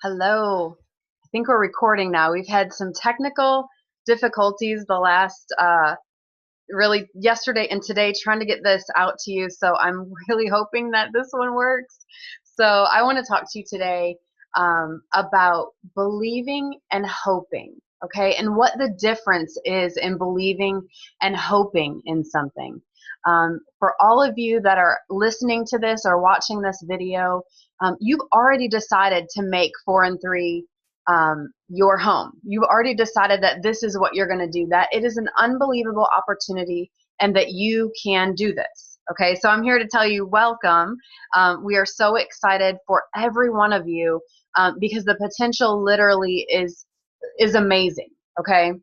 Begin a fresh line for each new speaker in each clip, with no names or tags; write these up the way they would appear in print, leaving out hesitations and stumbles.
Hello. I think we're recording now. We've had some technical difficulties the last, really yesterday and today trying to get this out to you. So I'm really hoping that this one works. So I want to talk to you today about believing and hoping, okay? And what the difference is in believing and hoping in something. For all of you that are listening to this or watching this video, you've already decided to make 4 and 3 your home. You've already decided that this is what you're going to do, that it is an unbelievable opportunity and that you can do this. Okay, so I'm here to tell you welcome. We are so excited for every one of you because the potential literally is amazing. Okay,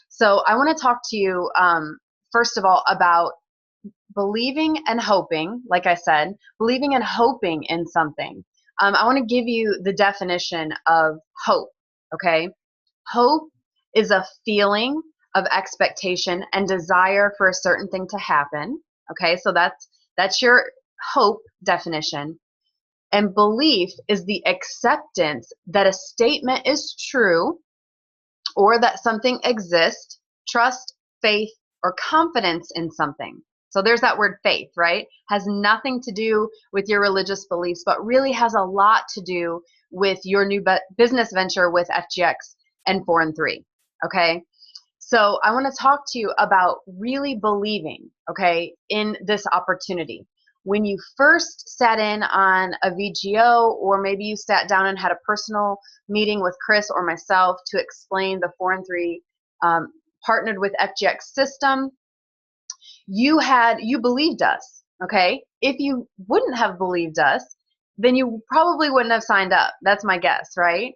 so I want to talk to you first of all about believing and hoping. Like I said, believing and hoping in something. I want to give you the definition of hope. Okay, hope is a feeling of expectation and desire for a certain thing to happen. Okay, so that's your hope definition. And belief is the acceptance that a statement is true or that something exists, trust, faith, or confidence in something. So there's that word faith, right? Has nothing to do with your religious beliefs, but really has a lot to do with your new business venture with FGX and 4 and 3. Okay. So I want to talk to you about really believing, okay, in this opportunity. When you first sat in on a VGO, or maybe you sat down and had a personal meeting with Chris or myself to explain the 4 and 3 partnered with FGX system, you believed us, okay? If you wouldn't have believed us, then you probably wouldn't have signed up. That's my guess, right?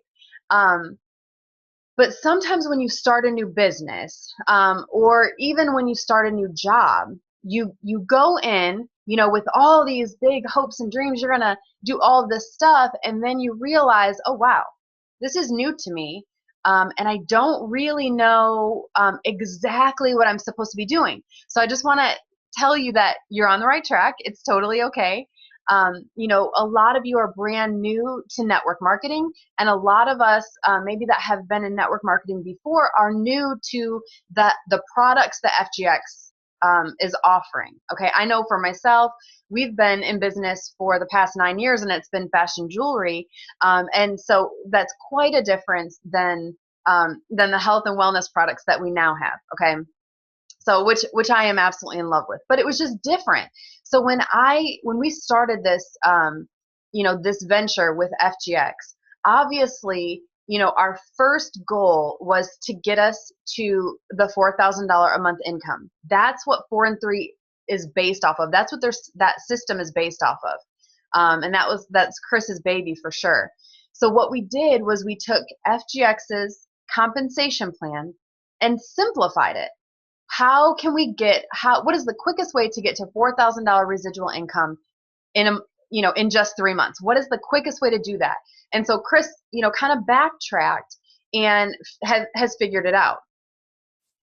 But sometimes when you start a new business, or even when you start a new job, you go in, with all these big hopes and dreams. You're gonna do all of this stuff, and then you realize, oh wow, this is new to me, and I don't really know exactly what I'm supposed to be doing. So I just want to tell you that you're on the right track. It's totally okay. A lot of you are brand new to network marketing, and a lot of us, maybe that have been in network marketing before, are new to the products that FGX is offering. Okay, I know for myself, we've been in business for the past 9 years, and it's been fashion jewelry, and so that's quite a difference than the health and wellness products that we now have. Okay. So which I am absolutely in love with, but it was just different. So when we started this, this venture with FGX, obviously, our first goal was to get us to the $4,000 a month income. That's what 4 and 3 is based off of. That's what that system is based off of. And that's Chris's baby for sure. So what we did was we took FGX's compensation plan and simplified it. What is the quickest way to get to $4,000 residual income in just 3 months? What is the quickest way to do that? And so Chris, kind of backtracked and has figured it out.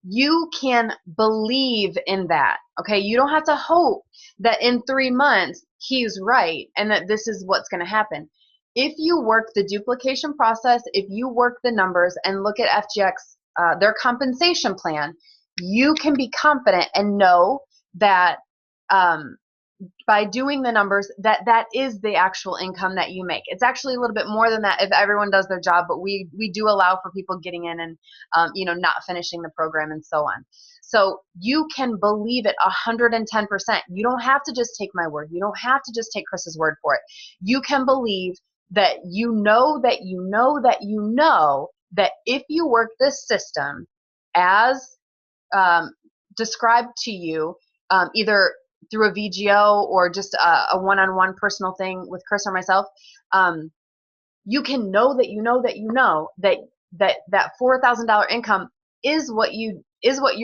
You can believe in that. Okay. You don't have to hope that in 3 months he's right and that this is what's going to happen. If you work the duplication process, if you work the numbers and look at FGX, their compensation plan, you can be confident and know that by doing the numbers, that is the actual income that you make. It's actually a little bit more than that if everyone does their job, but we do allow for people getting in and not finishing the program and so on. So you can believe it 110%. You don't have to just take my word. You don't have to just take Chris's word for it. You can believe that that if you work this system as described to you, either through a VGO or just a one-on-one personal thing with Chris or myself, you can know that $4,000 income is what you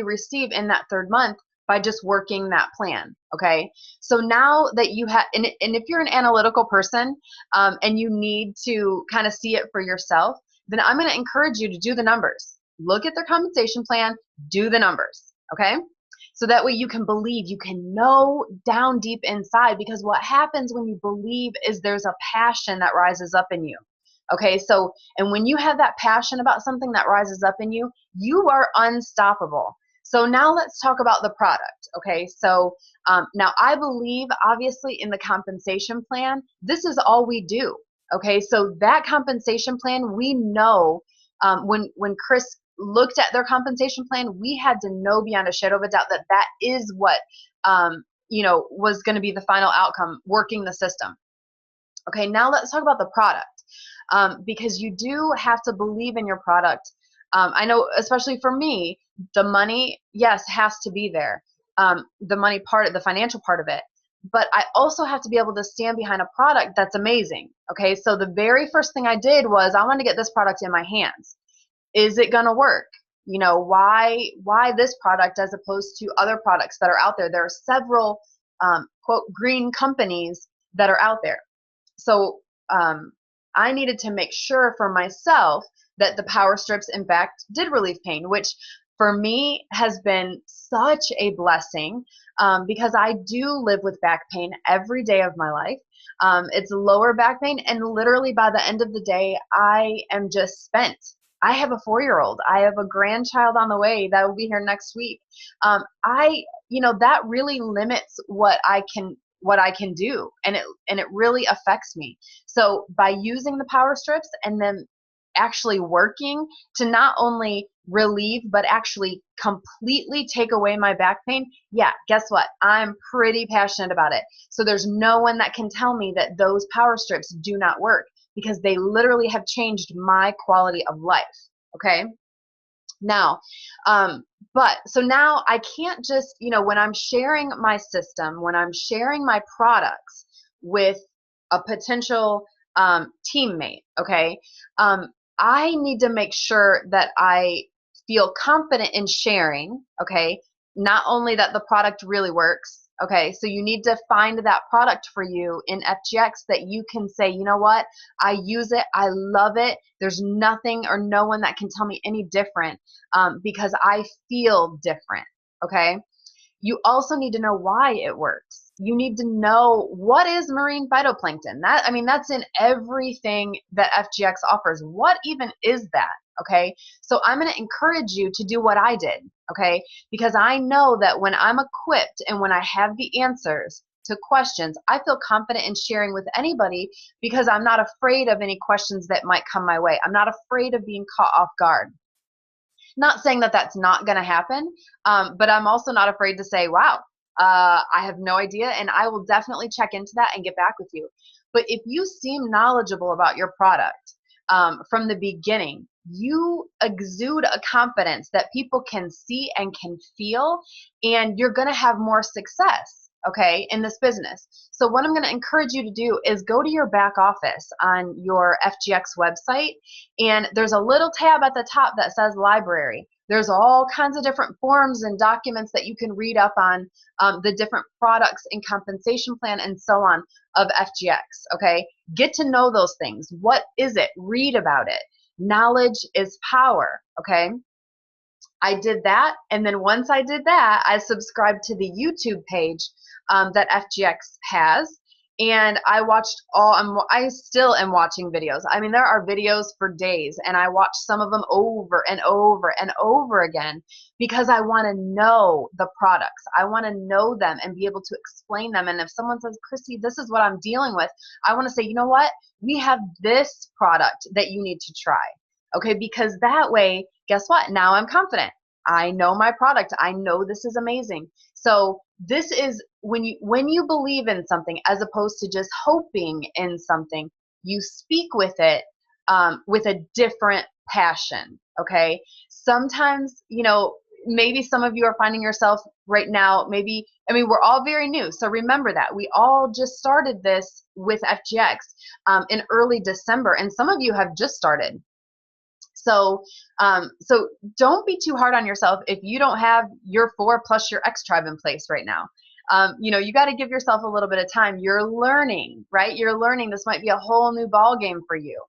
receive in that 3rd month by just working that plan. Okay, so now that you have, and if you're an analytical person and you need to kind of see it for yourself, then I'm going to encourage you to do the numbers. Look at their compensation plan, do the numbers, okay? So that way you can believe, you can know down deep inside, because what happens when you believe is there's a passion that rises up in you, Okay, so, and when you have that passion about something that rises up in you, you are unstoppable. So now let's talk about the product. Okay, so now I believe, obviously, in the compensation plan, this is all we do. Okay, so that compensation plan, we know when Chris looked at their compensation plan, we had to know beyond a shadow of a doubt that that is what was going to be the final outcome, working the system. Okay, now let's talk about the product, because you do have to believe in your product. I know, especially for me, the money, yes, has to be there. The money part, the financial part of it. But I also have to be able to stand behind a product that's amazing. Okay, so the very first thing I did was I wanted to get this product in my hands. Is it going to work? Why this product as opposed to other products that are out there? There are several quote green companies that are out there. So I needed to make sure for myself that the power strips, in fact, did relieve pain, which for me has been such a blessing, because I do live with back pain every day of my life. It's lower back pain, and literally by the end of the day, I am just spent. I have a 4-year-old. I have a grandchild on the way that will be here next week. That really limits what I can do, and it really affects me. So by using the power strips and then actually working to not only relieve but actually completely take away my back pain, yeah, guess what? I'm pretty passionate about it. So there's no one that can tell me that those power strips do not work, because they literally have changed my quality of life. Okay? Now, but so now I can't just, when I'm sharing my system, when I'm sharing my products with a potential teammate, okay, I need to make sure that I feel confident in sharing, okay, not only that the product really works. Okay, so you need to find that product for you in FGX that you can say, you know what, I use it, I love it. There's nothing or no one that can tell me any different, because I feel different. Okay, you also need to know why it works. You need to know what is marine phytoplankton. That's in everything that FGX offers. What even is that? Okay, so I'm going to encourage you to do what I did. Okay, because I know that when I'm equipped and when I have the answers to questions, I feel confident in sharing with anybody, because I'm not afraid of any questions that might come my way. I'm not afraid of being caught off guard. Not saying that that's not going to happen, but I'm also not afraid to say, wow, I have no idea, and I will definitely check into that and get back with you. But if you seem knowledgeable about your product from the beginning, you exude a confidence that people can see and can feel, and you're going to have more success, okay, in this business. So what I'm going to encourage you to do is go to your back office on your FGX website, and there's a little tab at the top that says library. There's all kinds of different forms and documents that you can read up on the different products and compensation plan and so on of FGX, okay? Get to know those things. What is it? Read about it. Knowledge is power, okay? I did that, and then once I did that, I subscribed to the YouTube page that FGX has, and I watched I still am watching videos. There are videos for days, and I watch some of them over and over and over again, because I want to know the products. I want to know them and be able to explain them. And if someone says, Christy, this is what I'm dealing with, I want to say, you know what? We have this product that you need to try. Okay, because that way, guess what? Now I'm confident. I know my product. I know this is amazing. So this is when you believe in something, as opposed to just hoping in something, you speak with it with a different passion. Okay. Sometimes, maybe some of you are finding yourself right now, we're all very new. So remember that we all just started this with FGX in early December, and some of you have just started. So don't be too hard on yourself if you don't have your 4 plus your X tribe in place right now. You got to give yourself a little bit of time. You're learning, right? You're learning. This might be a whole new ball game for you.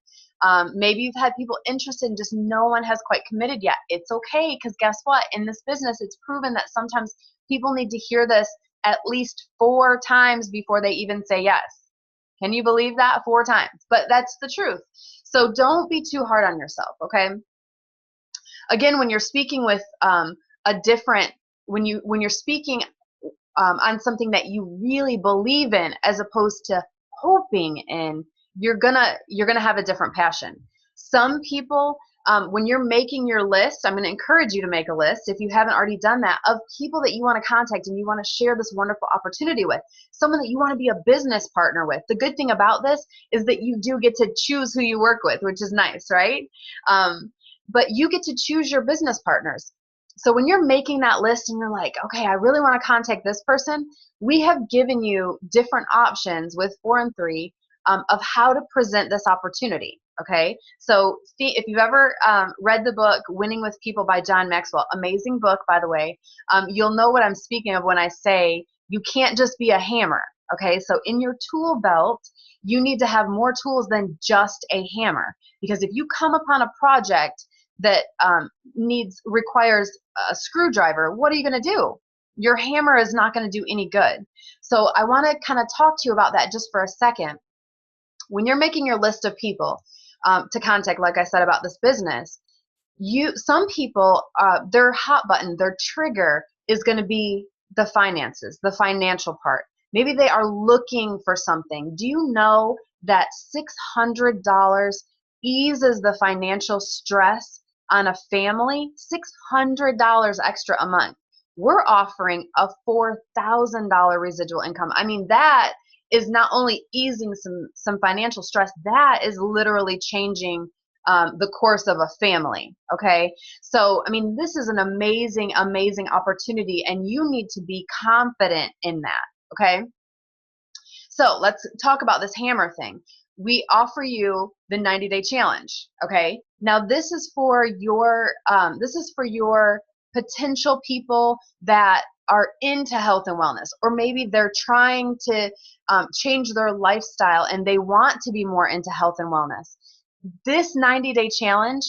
Maybe you've had people interested and just no one has quite committed yet. It's okay, because guess what? In this business, it's proven that sometimes people need to hear this at least 4 times before they even say yes. Can you believe that? 4 times. But that's the truth. So don't be too hard on yourself, okay? Again, when you're speaking with a different, when you're speaking on something that you really believe in, as opposed to hoping in, you're gonna have a different passion. Some people, when you're making your list, I'm going to encourage you to make a list, if you haven't already done that, of people that you want to contact and you want to share this wonderful opportunity with, someone that you want to be a business partner with. The good thing about this is that you do get to choose who you work with, which is nice, right? But you get to choose your business partners. So when you're making that list and you're like, okay, I really want to contact this person, we have given you different options with 4 and 3 of how to present this opportunity. Okay, so see, if you've ever read the book Winning with People by John Maxwell, amazing book, by the way, you'll know what I'm speaking of when I say you can't just be a hammer. Okay, so in your tool belt, you need to have more tools than just a hammer, because if you come upon a project that requires a screwdriver, what are you going to do? Your hammer is not going to do any good. So I want to kind of talk to you about that just for a second. When you're making your list of people to contact, like I said about this business, some people, their hot button, their trigger is going to be the finances, the financial part. Maybe they are looking for something. Do you know that $600 eases the financial stress on a family? $600 extra a month. We're offering a $4,000 residual income. I mean, that is not only easing some financial stress, that is literally changing the course of a family. Okay, so I mean, this is an amazing, amazing opportunity, and you need to be confident in that. Okay, so let's talk about this hammer thing. We offer you the 90-day challenge. Okay, now this is for your potential people that are into health and wellness, or maybe they're trying to change their lifestyle and they want to be more into health and wellness. This 90-day challenge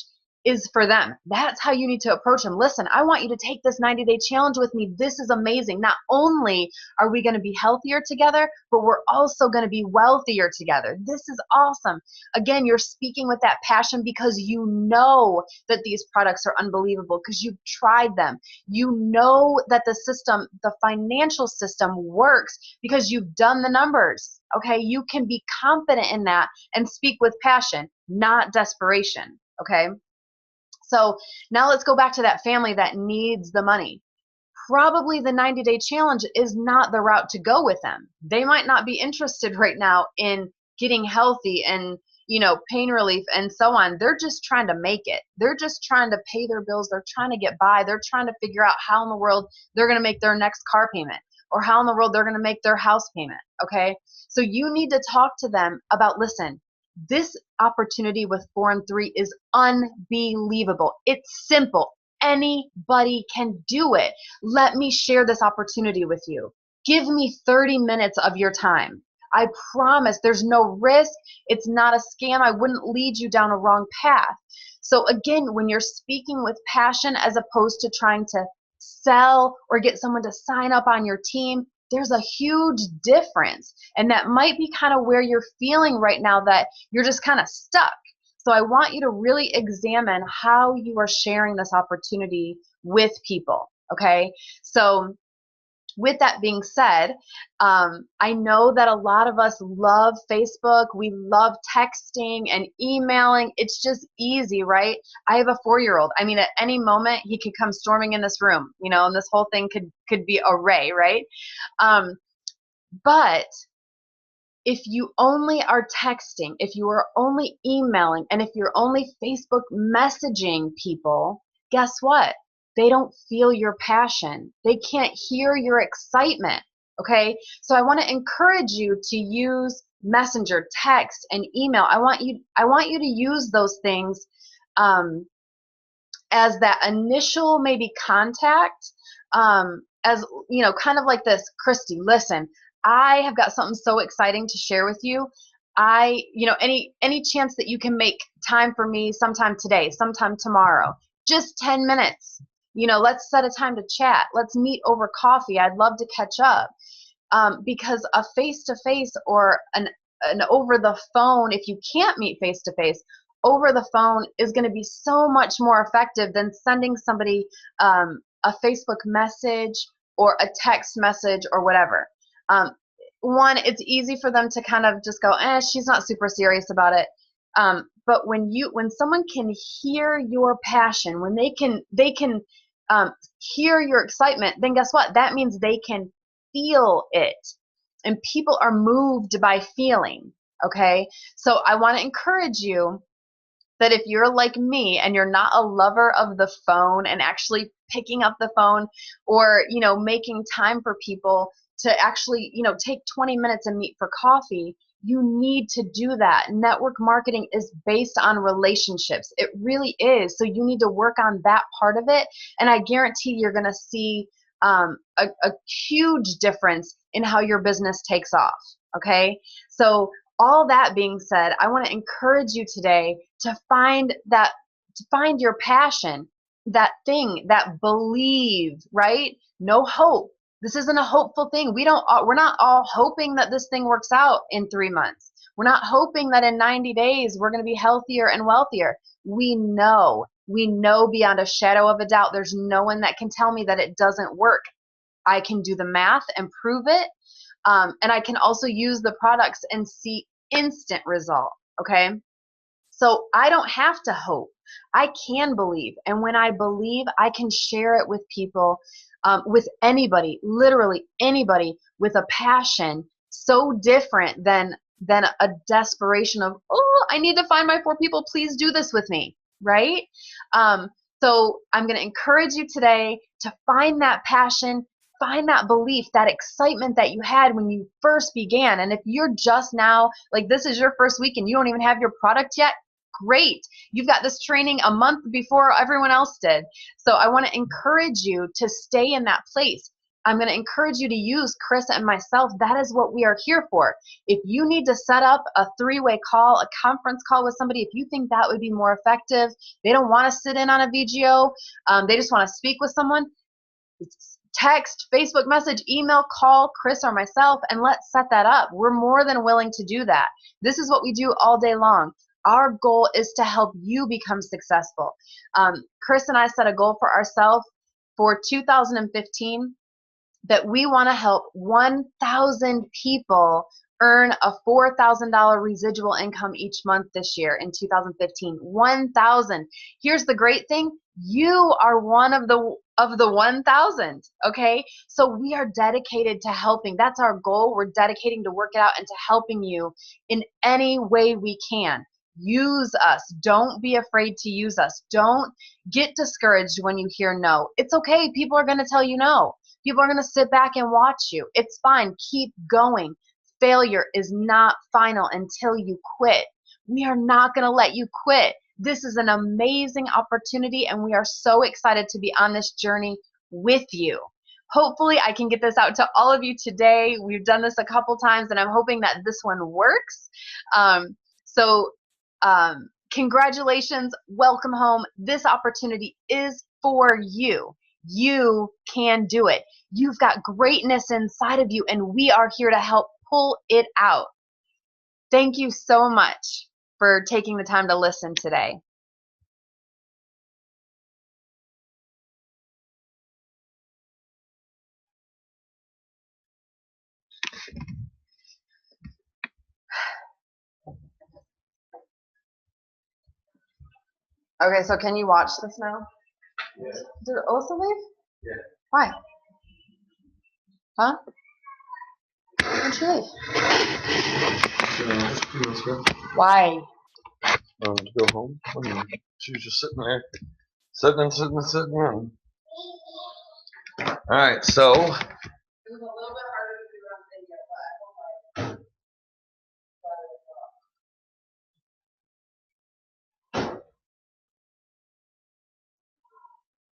is for them. That's how you need to approach them. Listen, I want you to take this 90-day challenge with me. This is amazing. Not only are we going to be healthier together, but we're also going to be wealthier together. This is awesome. Again, you're speaking with that passion because you know that these products are unbelievable, because you've tried them. You know that the system, the financial system, works because you've done the numbers. Okay, you can be confident in that and speak with passion, not desperation. Okay. So now let's go back to that family that needs the money. Probably the 90-day challenge is not the route to go with them. They might not be interested right now in getting healthy and, pain relief and so on. They're just trying to make it. They're just trying to pay their bills. They're trying to get by. They're trying to figure out how in the world they're going to make their next car payment, or how in the world they're going to make their house payment. Okay. So you need to talk to them about, listen, this opportunity with 4 and 3 is unbelievable. It's simple. Anybody can do it. Let me share this opportunity with you. Give me 30 minutes of your time. I promise there's no risk. It's not a scam. I wouldn't lead you down a wrong path. So again, when you're speaking with passion as opposed to trying to sell or get someone to sign up on your team, there's a huge difference. And that might be kind of where you're feeling right now, that you're just kind of stuck. So I want you to really examine how you are sharing this opportunity with people. Okay. So with that being said, I know that a lot of us love Facebook. We love texting and emailing. It's just easy, right? I have a 4-year-old. I mean, at any moment he could come storming in this room, and this whole thing could be a ray, right? But if you only are texting, if you are only emailing, and if you're only Facebook messaging people, guess what? They don't feel your passion. They can't hear your excitement. Okay? So I want to encourage you to use Messenger, text, and email. I want you to use those things as that initial maybe contact, as kind of like this. Cristy, listen, I have got something so exciting to share with you. Any chance that you can make time for me sometime today, sometime tomorrow, just 10 minutes, let's set a time to chat. Let's meet over coffee. I'd love to catch up. Because a face-to-face or an over the phone, if you can't meet face to face, over the phone is going to be so much more effective than sending somebody a Facebook message or a text message or whatever. One, it's easy for them to kind of just go, she's not super serious about it. But when someone can hear your passion, when they can hear your excitement, then guess what? That means they can feel it. And people are moved by feeling, okay? So I want to encourage you that if you're like me and you're not a lover of the phone and actually picking up the phone or, making time for people to actually, take 20 minutes and meet for coffee, you need to do that. Network marketing is based on relationships. It really is. So you need to work on that part of it. And I guarantee you're going to see a huge difference in how your business takes off. Okay. So all that being said, I want to encourage you today to find your passion, that thing, that believe, right? No hope. This isn't a hopeful thing. We're not all hoping that this thing works out in 3 months. We're not hoping that in 90 days we're going to be healthier and wealthier. We know beyond a shadow of a doubt, there's no one that can tell me that it doesn't work. I can do the math and prove it. And I can also use the products and see instant result. Okay. So I don't have to hope. I can believe. And when I believe, I can share it with people, with anybody, literally anybody with a passion so different than a desperation of, I need to find my 4 people. Please do this with me. Right? So I'm going to encourage you today to find that passion, find that belief, that excitement that you had when you first began. And if you're just now, like this is your first week and you don't even have your product yet, great. You've got this training a month before everyone else did. So I want to encourage you to stay in that place. I'm going to encourage you to use Chris and myself. That is what we are here for. If you need to set up a 3-way call, a conference call with somebody, if you think that would be more effective, they don't want to sit in on a VGO, they just want to speak with someone, text, Facebook message, email, call Chris or myself, and let's set that up. We're more than willing to do that. This is what we do all day long. Our goal is to help you become successful. Chris and I set a goal for ourselves for 2015 that we want to help 1,000 people earn a $4,000 residual income each month this year in 2015. 1,000. Here's the great thing. You are one of the 1,000, okay? So we are dedicated to helping. That's our goal. We're dedicating to work it out and to helping you in any way we can. Use us. Don't be afraid to use us. Don't get discouraged when you hear no. It's okay. People are going to tell you no. People are going to sit back and watch you. It's fine. Keep going. Failure is not final until you quit. We are not going to let you quit. This is an amazing opportunity, and we are so excited to be on this journey with you. Hopefully, I can get this out to all of you today. We've done this a couple times, and I'm hoping that this one works. Congratulations. Welcome home. This opportunity is for you. You can do it. You've got greatness inside of you, and we are here to help pull it out. Thank you so much for taking the time to listen today. Okay, so can you watch this now? Yeah. Did Alyssa leave? Yeah. Why? Huh? When did she leave? Why?
To go home. She was just sitting there. Sitting. Alright, so